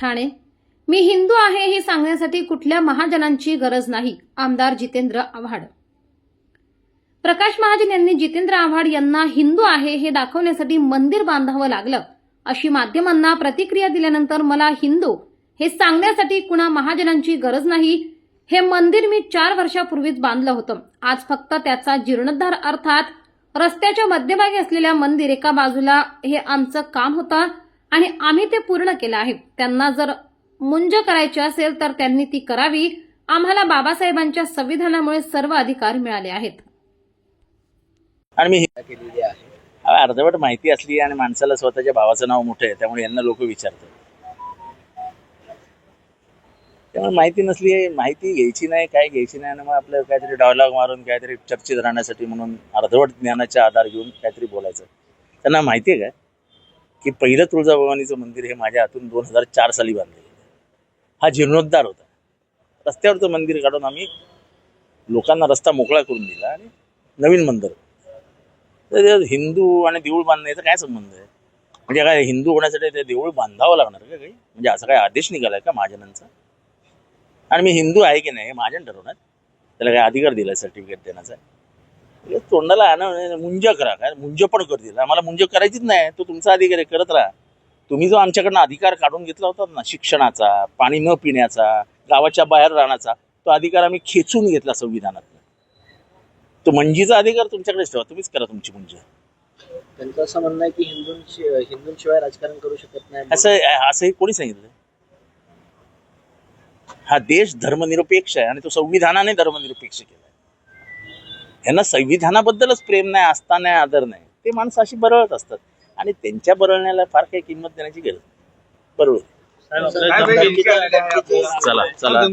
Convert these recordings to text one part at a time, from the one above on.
ठाणे. मी हिंदू आहे हे सांगण्यासाठी कुठल्या महाजनांची गरज नाही. आमदार जितेंद्र आव्हाड. प्रकाश महाजन यांनी जितेंद्र आव्हाड यांना हिंदू आहे हे दाखवण्यासाठी मंदिर बांधावं लागलं अशी माध्यमांना प्रतिक्रिया दिल्यानंतर मला हिंदू हे सांगण्यासाठी कुणा महाजनांची गरज नाही. हे मंदिर मी 4 वर्षापूर्वीच बांधलं होतं. आज फक्त त्याचा जीर्णोद्धार अर्थात रस्त्याच्या मध्यभागी असलेल्या मंदिर एका बाजूला हे आमचं काम होतं आणि आम्ही ते पूर्ण केलं आहे. त्यांना जर मुंज करायची असेल तर त्यांनी ती करावी. आम्हाला बाबासाहेबांच्या संविधानामुळे सर्व अधिकार मिळाले आहेत. आणि मी केलेली आहे. अर्धवट माहिती असली आणि माणसाला स्वतःच्या भावाचं नाव मोठं आहे त्यामुळे यांना लोक विचारतात. त्यामुळे माहिती नसली, माहिती घ्यायची नाही, काय घ्यायची नाही आणि मग आपलं काहीतरी डायलॉग मारून काहीतरी चर्चेत राहण्यासाठी म्हणून अर्धवट ज्ञानाचा आधार घेऊन काहीतरी बोलायचं. त्यांना माहिती आहे का की पहिलं तुळजाभवानीचं मंदिर हे माझ्या हातून 2004 साली बांधलेलं. हा जीर्णोद्धार होता. रस्त्यावरचं मंदिर काढून आम्ही लोकांना रस्ता मोकळा करून दिला आणि नवीन मंदिर. तर हिंदू आणि देऊळ बांधण्याचा काय संबंध आहे? म्हणजे काय हिंदू होण्यासाठी ते देऊळ बांधावं लागणार का काही? म्हणजे असं काय आदेश निघालाय का महाजनांचा? आणि मी हिंदू आहे की नाही हे महाजन ठरवणार. त्याला काय अधिकार दिलाय सर्टिफिकेट देण्याचा? तोंडाला आणा मुंज करा. काय मुंज पण कर दिला? आम्हाला मुंज करायचीच नाही. तो तुमचा अधिकार आहे, करत राहा. तुम्ही जो आमच्याकडनं अधिकार काढून घेतला होता ना, शिक्षणाचा, पाणी न पिण्याचा, गावाच्या बाहेर राहण्याचा, तो अधिकार आम्ही खेचून घेतला संविधानात. तो मंजीचा अधिकार तुमच्याकडेच ठेवा. तुम्हीच करा तुमची मुंज. त्यांचं असं म्हणणं आहे की हिंदूंशिवाय राजकारण करू शकत नाही. असंही कोणी सांगितलं? हा देश धर्मनिरपेक्ष आहे आणि तो संविधानाने धर्मनिरपेक्ष केला. यांना संविधानाबद्दलच प्रेम नाही, आस्था नाही, आदर नाही. ते माणसं अशी बरळत असतात आणि त्यांच्या बरळण्याला फार काही किंमत देण्याची गरज नाही. बरोबर. चला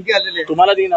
तुम्हाला देईन.